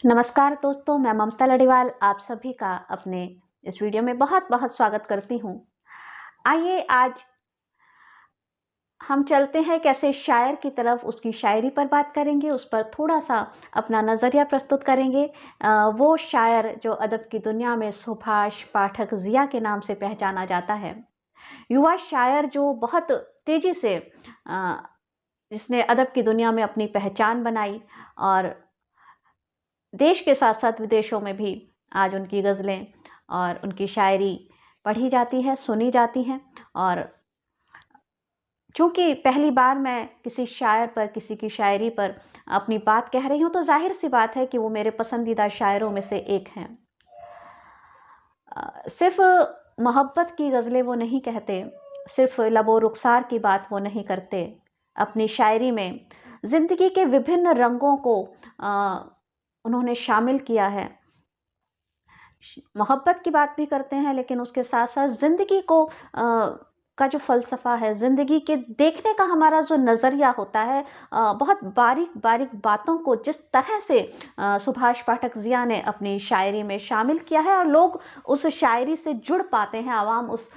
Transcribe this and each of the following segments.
नमस्कार दोस्तों, मैं ममता लड़ीवाल आप सभी का अपने इस वीडियो में बहुत बहुत स्वागत करती हूँ। आइए आज हम चलते हैं कैसे शायर की तरफ, उसकी शायरी पर बात करेंगे, उस पर थोड़ा-सा अपना नज़रिया प्रस्तुत करेंगे। वो शायर जो अदब की दुनिया में सुभाष पाठक ज़िया के नाम से पहचाना जाता है। युवा शायर जो बहुत तेज़ी से जिसने अदब की दुनिया में अपनी पहचान बनाई और देश के साथ-साथ विदेशों में भी आज उनकी ग़ज़लें और उनकी शायरी पढ़ी जाती है, सुनी जाती हैं। और चूँकि पहली बार मैं किसी शायर पर, किसी की शायरी पर अपनी बात कह रही हूँ, तो ज़ाहिर-सी बात है कि वो मेरे पसंदीदा शायरों में से एक हैं। सिर्फ़ मोहब्बत की ग़ज़लें वो नहीं कहते, सिर्फ़ लबो रुख़सार की बात वो नहीं करते। अपनी शायरी में ज़िंदगी के विभिन्न रंगों को उन्होंने शामिल किया है। मोहब्बत की बात भी करते हैं, लेकिन उसके साथ-साथ ज़िंदगी को का जो फ़लसफ़ा है, ज़िंदगी के देखने का हमारा जो नज़रिया होता है, बहुत बारीक-बारीक बातों को जिस तरह से सुभाष पाठक ज़िया ने अपनी शायरी में शामिल किया है और लोग उस शायरी से जुड़ पाते हैं, आवाम उस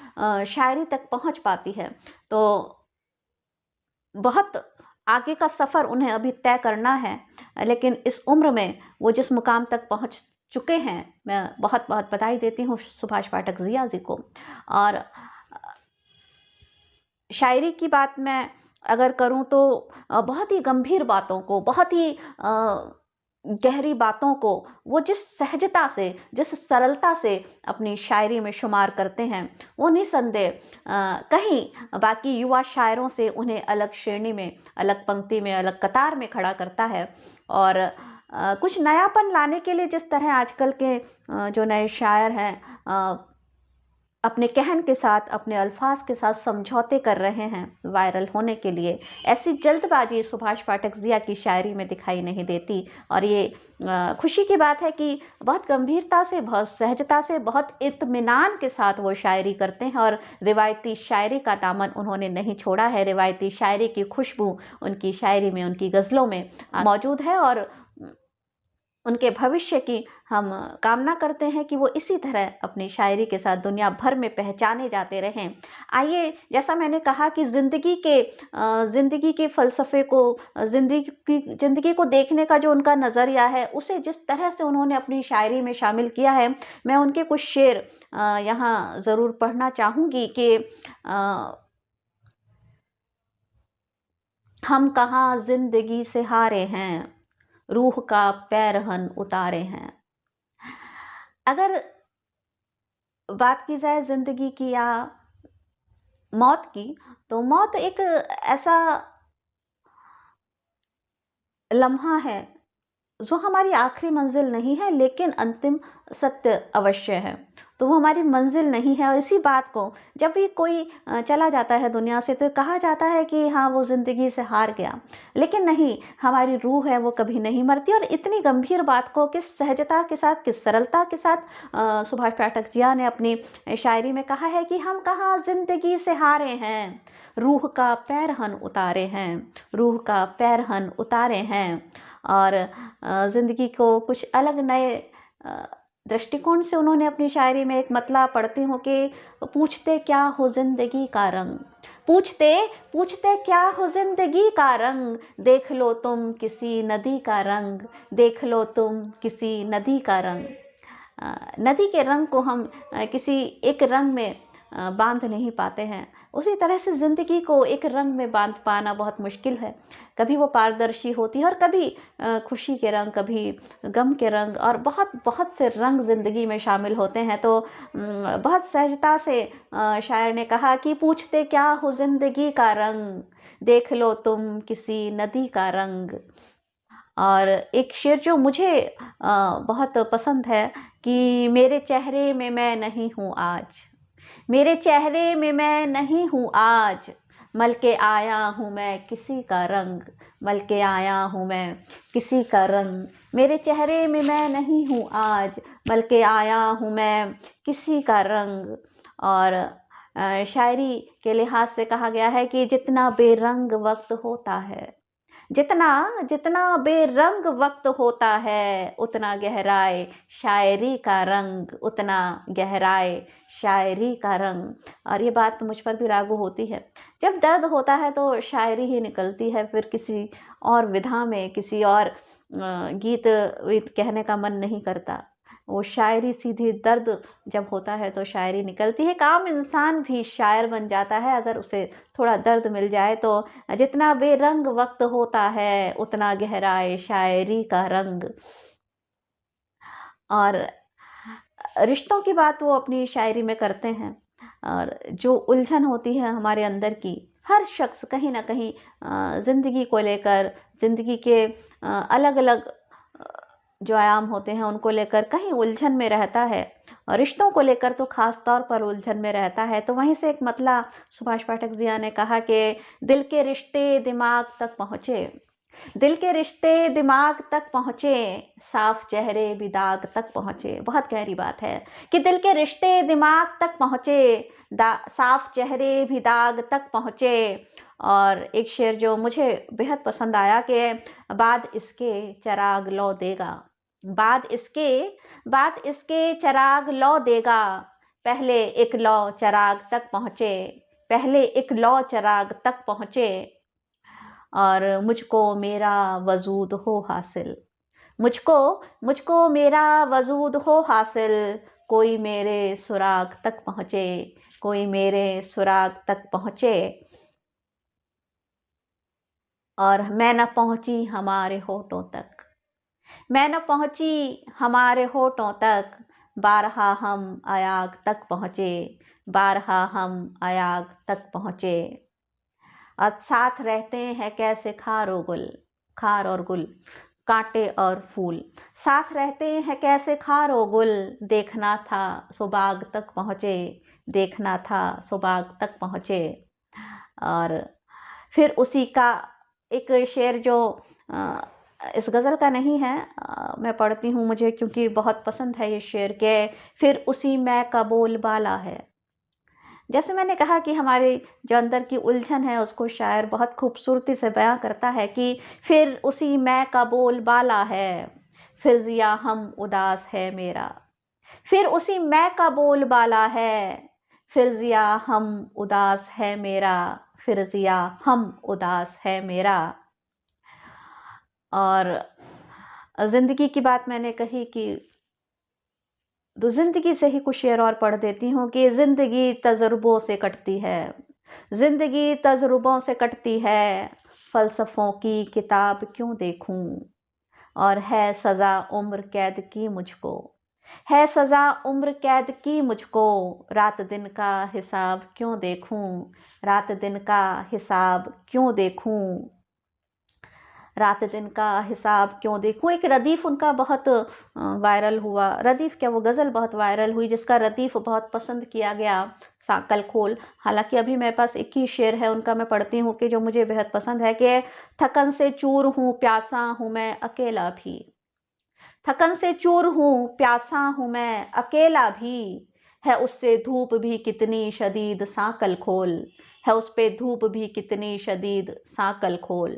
शायरी तक पहुँच पाती है। तो बहुत आगे का सफ़र उन्हें अभी तय करना है, लेकिन इस उम्र में वो जिस मुकाम तक पहुँच चुके हैं, मैं बहुत-बहुत बधाई देती हूँ सुभाष पाठक ज़िया जी को। और शायरी की बात मैं अगर करूँ तो बहुत ही गंभीर बातों को, बहुत ही गहरी बातों को वो जिस सहजता से, जिस सरलता से अपनी शायरी में शुमार करते हैं, वो निसंदेह कहीं बाकी युवा शायरों से उन्हें अलग श्रेणी में, अलग पंक्ति में, अलग कतार में खड़ा करता है। और कुछ नयापन लाने के लिए जिस तरह आजकल के जो नए शायर हैं अपने कहन के साथ, अपने अल्फाज के साथ समझौते कर रहे हैं वायरल होने के लिए, ऐसी जल्दबाजी सुभाष पाठक ज़िया की शायरी में दिखाई नहीं देती। और ये खुशी की बात है कि बहुत गंभीरता से, बहुत सहजता से, बहुत इत्मीनान के साथ वो शायरी करते हैं और रिवायती शायरी का दामन उन्होंने नहीं छोड़ा है। रिवायती शायरी की खुशबू उनकी शायरी में, उनकी ग़ज़लों में मौजूद है और उनके भविष्य की हम कामना करते हैं कि वो इसी तरह अपनी शायरी के साथ दुनिया भर में पहचाने जाते रहें। आइए, जैसा मैंने कहा कि ज़िंदगी के फ़लसफ़े को, ज़िंदगी को देखने का जो उनका नज़रिया है, उसे जिस तरह से उन्होंने अपनी शायरी में शामिल किया है, मैं उनके कुछ शेर यहाँ ज़रूर पढ़ना चाहूँगी कि हम कहाँ ज़िंदगी से हारे हैं, रूह का पैरहन उतारे हैं। अगर बात की जाए ज़िंदगी की या मौत की, तो मौत एक ऐसा लम्हा है जो हमारी आखिरी मंजिल नहीं है, लेकिन अंतिम सत्य अवश्य है। तो वो हमारी मंजिल नहीं है और इसी बात को जब भी कोई चला जाता है दुनिया से, तो कहा जाता है कि हाँ, वो ज़िंदगी से हार गया। लेकिन नहीं, हमारी रूह है वो कभी नहीं मरती। और इतनी गंभीर बात को किस सहजता के साथ, किस सरलता के साथ सुभाष पाठक ज़िया ने अपनी शायरी में कहा है कि हम कहाँ ज़िंदगी से हारे हैं, रूह का पैरहन उतारे हैं, रूह का पैरहन उतारे हैं। और ज़िंदगी को कुछ अलग नए दृष्टिकोण से उन्होंने अपनी शायरी में एक मतला पढ़ती हूँ कि पूछते क्या हो ज़िंदगी का रंग, पूछते पूछते क्या हो ज़िंदगी का रंग, देख लो तुम किसी नदी का रंग, देख लो तुम किसी नदी का रंग। नदी के रंग को हम किसी एक रंग में बांध नहीं पाते हैं, उसी तरह से ज़िंदगी को एक रंग में बांध पाना बहुत मुश्किल है। कभी वो पारदर्शी होती है और कभी खुशी के रंग, कभी गम के रंग, और बहुत बहुत से रंग ज़िंदगी में शामिल होते हैं। तो बहुत सहजता से शायर ने कहा कि पूछते क्या हो ज़िंदगी का रंग, देख लो तुम किसी नदी का रंग। और एक शेर जो मुझे बहुत पसंद है कि मेरे चेहरे में मैं नहीं हूँ आज, मेरे चेहरे में मैं नहीं हूँ आज, मल के आया हूँ मैं किसी का रंग, मल के आया हूँ मैं किसी का रंग। मेरे चेहरे में मैं नहीं हूँ आज, मल के आया हूँ मैं किसी का रंग। और शायरी के लिहाज से कहा गया है कि जितना बेरंग वक्त होता है, जितना जितना बेरंग वक्त होता है उतना गहराए शायरी का रंग, उतना गहराए शायरी का रंग। और ये बात मुझ पर भी लागू होती है। जब दर्द होता है तो शायरी ही निकलती है, फिर किसी और विधा में किसी और गीत वीत कहने का मन नहीं करता। वो शायरी सीधी दर्द जब होता है तो शायरी निकलती है। एक आम इंसान भी शायर बन जाता है अगर उसे थोड़ा दर्द मिल जाए तो। जितना बेरंग वक्त होता है उतना गहराए शायरी का रंग। और रिश्तों की बात वो अपनी शायरी में करते हैं। और जो उलझन होती है हमारे अंदर की, हर शख्स कहीं ना कहीं ज़िंदगी को लेकर, ज़िंदगी के अलग अलग जो आयाम होते हैं उनको लेकर कहीं उलझन में रहता है, और रिश्तों को लेकर तो खास तौर पर उलझन में रहता है। तो वहीं से एक मतला सुभाष पाठक जी ने कहा कि दिल के रिश्ते दिमाग तक पहुँचे, दिल के रिश्ते दिमाग तक पहुँचे, साफ चेहरे भी दाग तक पहुँचे। बहुत गहरी बात है कि दिल के रिश्ते दिमाग तक पहुँचे, साफ चेहरे भी दाग तक पहुँचे। और एक शेर जो मुझे बेहद पसंद आया कि बाद इसके चिराग लौ देगा, बाद इसके चिराग लौ देगा, पहले एक लौ चिराग तक पहुँचे, पहले एक लौ चिराग तक पहुँचे। और मुझको मेरा वजूद हो हासिल, मुझको मुझको मेरा वजूद हो हासिल, कोई मेरे सुराग तक पहुँचे, कोई मेरे सुराग तक पहुँचे। और मैं न पहुँची हमारे होठों तक, मैं न पहुँची हमारे होठों तक, बारहा हम अयाग तक पहुँचे, बारहा हम अयाग तक पहुँचे। और साथ रहते हैं कैसे खार और गुल, खार और गुल, कांटे और फूल, साथ रहते हैं कैसे खार और गुल, देखना था सुबाग तक पहुँचे, देखना था सुबाग तक पहुँचे। और फिर उसी का एक शेर जो इस गज़ल का नहीं है, मैं पढ़ती हूँ मुझे क्योंकि बहुत पसंद है ये शेर के, फिर उसी मैं का बोलबाला है। जैसे मैंने कहा कि हमारे जो अंदर की उलझन है उसको शायर बहुत खूबसूरती से बयां करता है कि फिर उसी मैं का बोलबाला है, फिर जिया हम उदास है मेरा, फिर उसी मैं का बोलबाला है, फिर जिया हम उदास है मेरा, फिर जिया हम उदास है मेरा। और ज़िंदगी की बात मैंने कही कि तो ज़िंदगी से ही कुछ शेर और पढ़ देती हूँ कि ज़िंदगी तजुर्बों से कटती है, ज़िंदगी तजुर्बों से कटती है, फ़लसफ़ों की किताब क्यों देखूं, और है सज़ा उम्र कैद की मुझको, है सज़ा उम्र कैद की मुझको, रात दिन का हिसाब क्यों देखूं, रात दिन का हिसाब क्यों देखूं, रात दिन का हिसाब क्यों देखूं। एक रदीफ़ उनका बहुत वायरल हुआ, रदीफ़ क्या वो गज़ल बहुत वायरल हुई जिसका रदीफ़ बहुत पसंद किया गया, साकल खोल। हालांकि अभी मेरे पास एक ही शेर है उनका, मैं पढ़ती हूँ कि जो मुझे बेहद पसंद है कि थकन से चूर हूँ प्यासा हूँ मैं अकेला भी, थकन से चूर हूँ प्यासा हूँ मैं अकेला भी, है उससे धूप भी कितनी शदीद साकल खोल, है उस पे धूप भी कितनी शदीद साकल खोल,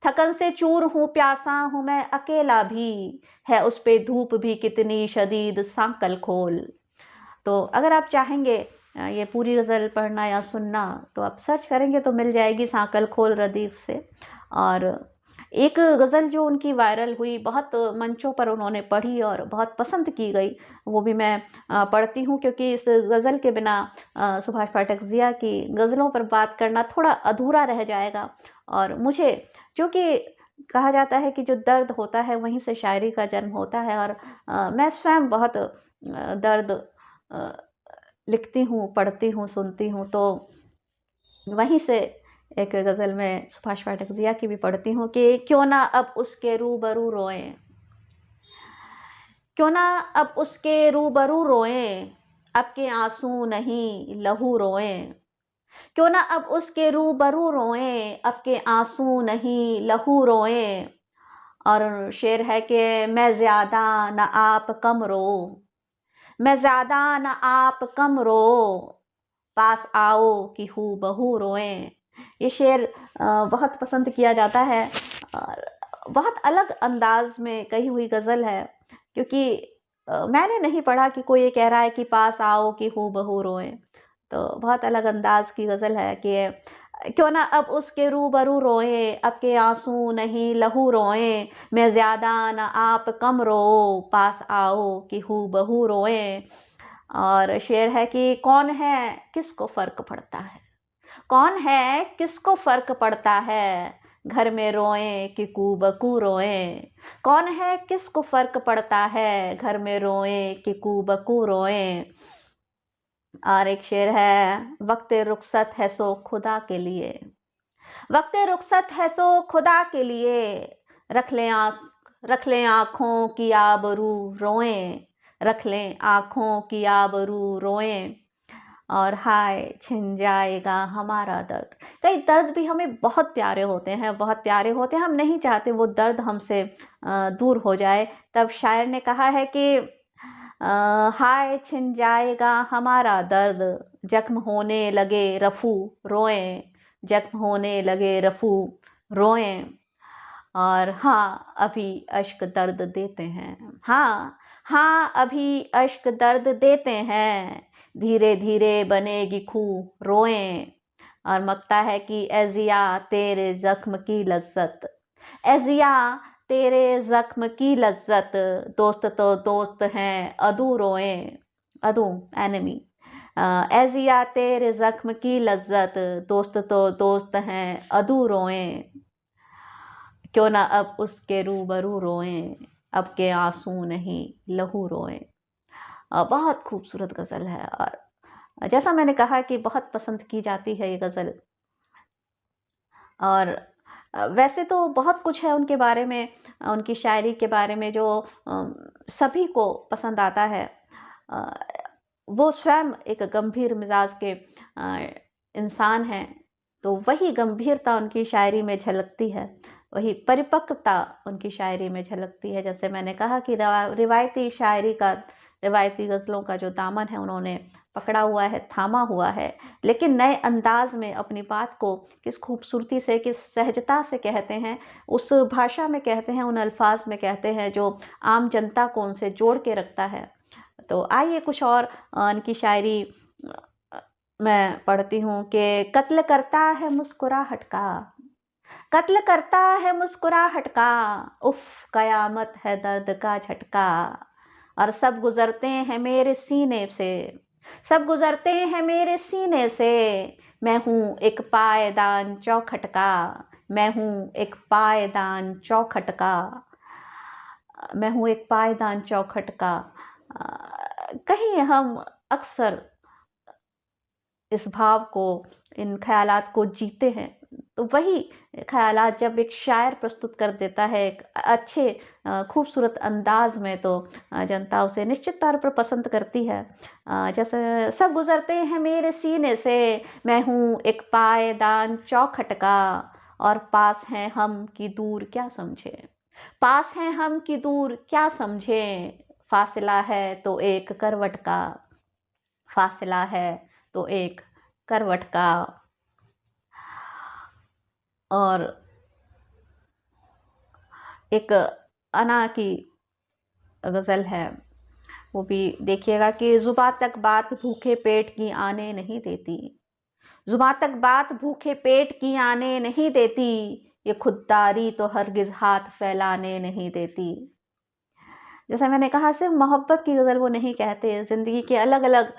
थकन से चूर हूँ प्यासा हूँ मैं अकेला भी, है उस पे धूप भी कितनी शदीद सांकल खोल। तो अगर आप चाहेंगे ये पूरी गज़ल पढ़ना या सुनना तो आप सर्च करेंगे तो मिल जाएगी, सांकल खोल रदीफ़ से। और एक गज़ल जो उनकी वायरल हुई, बहुत मंचों पर उन्होंने पढ़ी और बहुत पसंद की गई, वो भी मैं पढ़ती हूँ क्योंकि इस गज़ल के बिना सुभाष पाठक जिया की गज़लों पर बात करना थोड़ा अधूरा रह जाएगा। और मुझे, क्योंकि कहा जाता है कि जो दर्द होता है वहीं से शायरी का जन्म होता है, और मैं स्वयं बहुत दर्द अ, लिखती हूँ, पढ़ती हूँ, सुनती हूँ, तो वहीं से एक गज़ल में सुभाष पाठक जिया की भी पढ़ती हूँ कि क्यों ना अब उसके रूबरू रोएं, क्यों ना अब उसके रूबरू रोएं, अब के आंसू नहीं लहू रोएं, क्यों ना अब उसके रूबरू रोएं, अब के आंसू नहीं लहू रोएं। और शेर है कि मैं ज़्यादा न आप कम रो, मैं ज़्यादा न आप कम रो, पास आओ कि हूबहू रोएं। ये शेर बहुत पसंद किया जाता है और बहुत अलग अंदाज में कही हुई गज़ल है, क्योंकि मैंने नहीं पढ़ा कि कोई ये कह रहा है कि पास आओ कि हूबहू रोएं। तो बहुत अलग अंदाज की गज़ल है कि क्यों ना अब उसके रूबरू रोएं, अब के आंसू नहीं लहू रोएं, मैं ज़्यादा न आप कम रो, पास आओ कि हूबहू रोएं। और शेर है कि कौन है किसको फ़र्क पड़ता है, कौन है किसको फ़र्क पड़ता है, घर में रोएं कि कूबकू रोएं। कौन है किसको फ़र्क पड़ता है, घर में रोएं कि कूबकू रोएं। और एक शेर है, वक्त रुखसत है सो खुदा के लिए, वक्त रुखसत है सो खुदा के लिए, रख लें आँखों की आबरू रोएं, रख लें आँखों की आबरू रोएं। और हाय छिन जाएगा हमारा दर्द। कई दर्द भी हमें बहुत प्यारे होते हैं, बहुत प्यारे होते हैं, हम नहीं चाहते वो दर्द हमसे दूर हो जाए। तब शायर ने कहा है कि हाय छिन जाएगा हमारा दर्द, जख्म होने लगे रफू रोएं, जख्म होने लगे रफू रोएं। और हाँ अभी अश्क दर्द देते हैं, हाँ हाँ अभी अश्क दर्द देते हैं, धीरे धीरे बनेगी खूह रोएं। और मकता है कि एजिया तेरे जख्म की लज्जत, एजिया तेरे जख्म की लज्जत, दोस्त तो दोस्त हैं अदू रोएं, अदू एनिमी। एजिया तेरे जख्म की लज्जत, दोस्त तो दोस्त हैं अदू रोएं, क्यों ना अब उसके रूबरू रोएं, अब के आंसू नहीं लहू रोएं। बहुत खूबसूरत गज़ल है, और जैसा मैंने कहा कि बहुत पसंद की जाती है ये गज़ल। और वैसे तो बहुत कुछ है उनके बारे में, उनकी शायरी के बारे में जो सभी को पसंद आता है। वो स्वयं एक गंभीर मिजाज के इंसान हैं, तो वही गंभीरता उनकी शायरी में झलकती है, वही परिपक्वता उनकी शायरी में झलकती है। जैसे मैंने कहा कि रिवायती शायरी का, रिवायती गज़लों का जो दामन है उन्होंने पकड़ा हुआ है, थामा हुआ है, लेकिन नए अंदाज में अपनी बात को किस खूबसूरती से, किस सहजता से कहते हैं, उस भाषा में कहते हैं, उन अल्फाज में कहते हैं जो आम जनता को उनसे जोड़ के रखता है। तो आइए कुछ और उनकी शायरी मैं पढ़ती हूँ कि कत्ल करता है मुस्कुराहट का, कत्ल करता है मुस्कुराहट का, उफ कयामत है दर्द का झटका। और सब गुजरते हैं मेरे सीने से, सब गुजरते हैं मेरे सीने से, मैं हूँ एक पायदान चौखट का, मैं हूँ एक पायदान चौखट का, मैं हूँ एक पायदान चौखट का। कहीं हम अक्सर इस भाव को, इन ख्यालात को जीते हैं, तो वही ख्यालात जब एक शायर प्रस्तुत कर देता है एक अच्छे खूबसूरत अंदाज में, तो जनता उसे निश्चित तौर पर पसंद करती है। जैसे सब गुजरते हैं मेरे सीने से, मैं हूँ एक पायदान चौखट का, और पास हैं हम कि दूर क्या समझे, पास हैं हम कि दूर क्या समझे, फासला है तो एक करवट का, फासला है तो एक करवट का। और एक अना की गज़ल है, वो भी देखिएगा कि जुबां तक बात भूखे पेट की आने नहीं देती, जुबां तक बात भूखे पेट की आने नहीं देती, ये खुददारी तो हरगिज़ हाथ फैलाने नहीं देती। जैसा मैंने कहा सिर्फ मोहब्बत की गज़ल वो नहीं कहते, ज़िंदगी के अलग अलग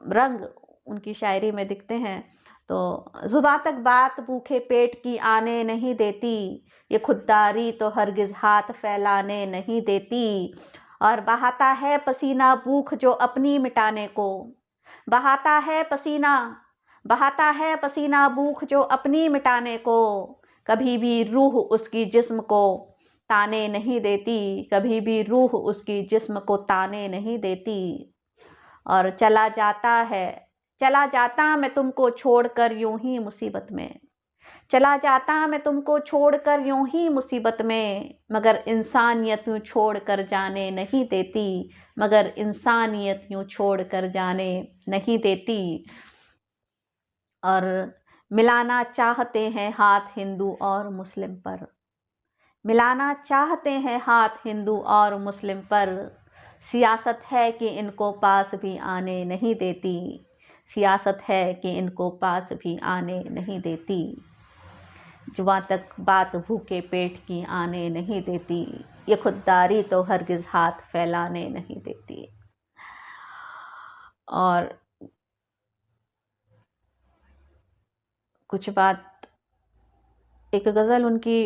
रंग उनकी शायरी में दिखते हैं। तो जुबां तक बात भूखे पेट की आने नहीं देती, ये खुददारी तो हरगिज़ हाथ फैलाने नहीं देती। और बहाता है पसीना भूख जो अपनी मिटाने को, बहाता है पसीना, बहाता है पसीना भूख जो अपनी मिटाने को, कभी भी रूह उसकी जिस्म को ताने नहीं देती, कभी भी रूह उसकी जिस्म को ताने नहीं देती। और चला जाता है, चला जाता मैं तुमको छोड़कर यूं ही मुसीबत में, चला जाता मैं तुमको छोड़कर यूं ही मुसीबत में, मगर इंसानियत यूं छोड़कर जाने नहीं देती, मगर इंसानियत यूं छोड़कर जाने नहीं देती। और मिलाना चाहते हैं हाथ हिंदू और मुस्लिम पर, मिलाना चाहते हैं हाथ हिंदू और मुस्लिम पर, सियासत है कि इनको पास भी आने नहीं देती, सियासत है कि इनको पास भी आने नहीं देती, जुबां तक बात भूखे पेट की आने नहीं देती, ये खुददारी तो हरगिज़ हाथ फैलाने नहीं देती। और कुछ बात, एक गज़ल उनकी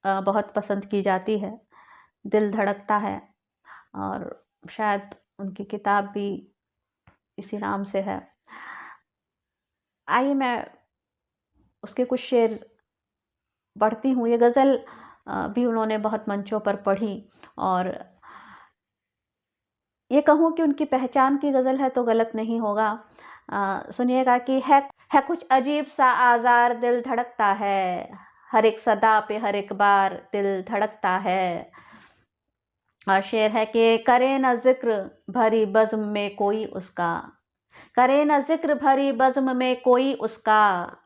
बहुत पसंद की जाती है, दिल धड़कता है, और शायद उनकी किताब भी इसी नाम से है। आइए मैं उसके कुछ शेर पढ़ती हूँ। ये गज़ल भी उन्होंने बहुत मंचों पर पढ़ी, और ये कहूँ कि उनकी पहचान की गज़ल है तो गलत नहीं होगा। सुनिएगा कि है कुछ अजीब सा आज़ार दिल धड़कता है, हर एक सदा पे हर एक बार दिल धड़कता है। और शेर है कि करे न ज़िक्र भरी बज़्म में कोई उसका, करे न ज़िक्र भरी बज़्म में कोई उसका,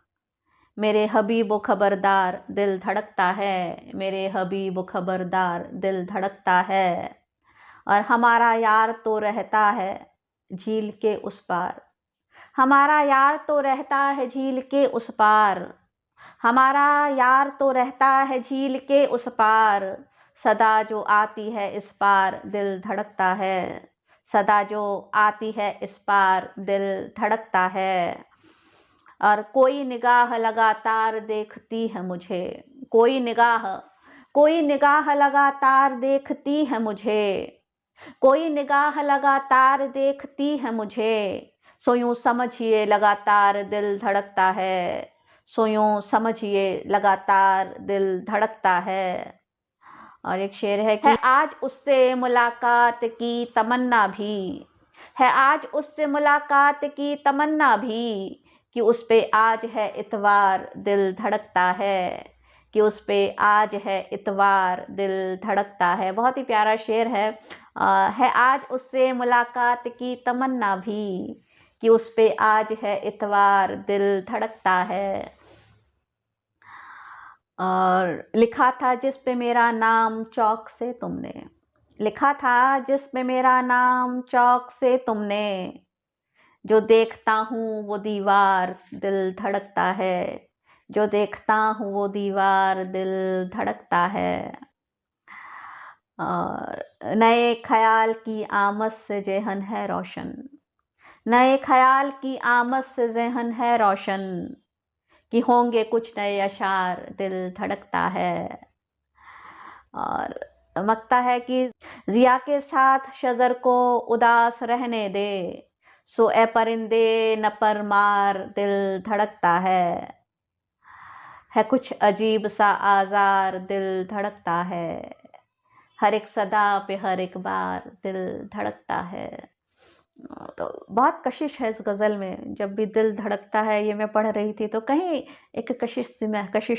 मेरे हबीब खबरदार दिल धड़कता है, मेरे हबीब खबरदार दिल धड़कता है। और हमारा यार तो रहता है झील के उस पार, हमारा यार तो रहता है झील के उस पार, हमारा यार तो रहता है झील के उस पार, सदा जो आती है इस पार दिल धड़कता है, सदा जो आती है इस पार दिल धड़कता है। और कोई निगाह लगातार देखती है मुझे, कोई निगाह लगातार देखती है मुझे, कोई निगाह लगातार देखती है मुझे, सो यूं समझिए लगातार दिल धड़कता है, सो यूं समझिए लगातार दिल धड़कता है। और एक शेर है कि आज उससे मुलाकात की तमन्ना भी, है आज उससे मुलाकात की तमन्ना भी, कि उस पे आज है इतवार दिल धड़कता है, कि उस पे आज है इतवार दिल धड़कता है। बहुत ही प्यारा शेर है आज उससे मुलाकात की तमन्ना भी, कि उस पे आज है इतवार दिल धड़कता है। और लिखा था जिस पे मेरा नाम चौक से तुमने, लिखा था जिस पे मेरा नाम चौक से तुमने, जो देखता हूँ वो दीवार दिल धड़कता है, जो देखता हूँ वो दीवार दिल धड़कता है। और नए ख्याल की आमद से ज़हन है रोशन, नए ख्याल की आमद से ज़हन है रोशन, कि होंगे कुछ नए अशार दिल धड़कता है। और मकता है कि जिया के साथ शजर को उदास रहने दे, सो ए परिंदे न पर मार दिल धड़कता है कुछ अजीब सा आज़ार दिल धड़कता है, हर एक सदा पे हर एक बार दिल धड़कता है। तो बहुत कशिश है इस गज़ल में। जब भी दिल धड़कता है ये मैं पढ़ रही थी तो कहीं एक कशिश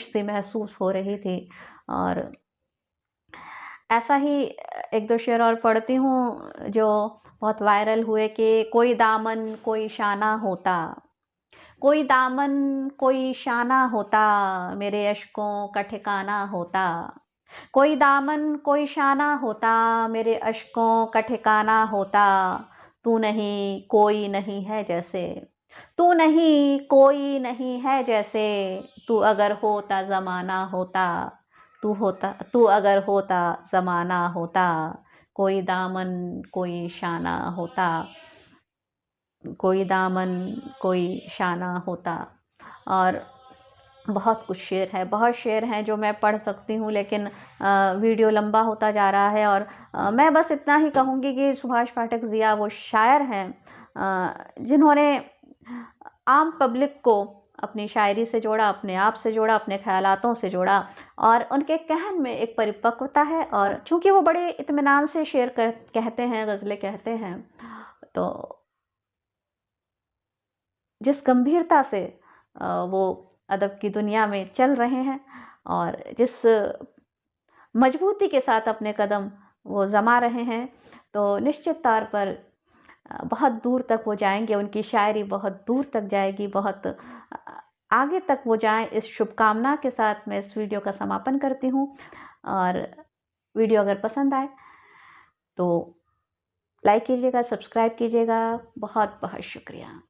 सी महसूस हो रही थी। और ऐसा ही एक दो शेर और पढ़ती हूँ जो बहुत वायरल हुए कि कोई दामन कोई शाना होता, कोई दामन कोई शाना होता, मेरे अश्कों का ठिकाना होता, कोई दामन कोई शाना होता, मेरे अश्कों का ठिकाना होता, तू नहीं कोई नहीं है जैसे, तू नहीं कोई नहीं है जैसे, तू अगर होता ज़माना होता, तू अगर होता ज़माना होता, कोई दामन कोई शाना होता, कोई दामन कोई शाना होता। और बहुत कुछ शेर है, बहुत शेर हैं जो मैं पढ़ सकती हूँ, लेकिन वीडियो लंबा होता जा रहा है। और मैं बस इतना ही कहूँगी कि सुभाष पाठक ज़िया वो शायर हैं जिन्होंने आम पब्लिक को अपनी शायरी से जोड़ा, अपने आप से जोड़ा, अपने ख्यालातों से जोड़ा, और उनके कहन में एक परिपक्वता है। और चूँकि वो बड़े इत्मीनान से शेर कहते हैं, गज़लें कहते हैं, तो जिस गंभीरता से वो अदब की दुनिया में चल रहे हैं और जिस मजबूती के साथ अपने कदम वो जमा रहे हैं, तो निश्चित तौर पर बहुत दूर तक वो जाएंगे, उनकी शायरी बहुत दूर तक जाएगी, बहुत आगे तक वो जाएँ, इस शुभकामना के साथ मैं इस वीडियो का समापन करती हूँ। और वीडियो अगर पसंद आए तो लाइक कीजिएगा, सब्सक्राइब कीजिएगा। बहुत बहुत शुक्रिया।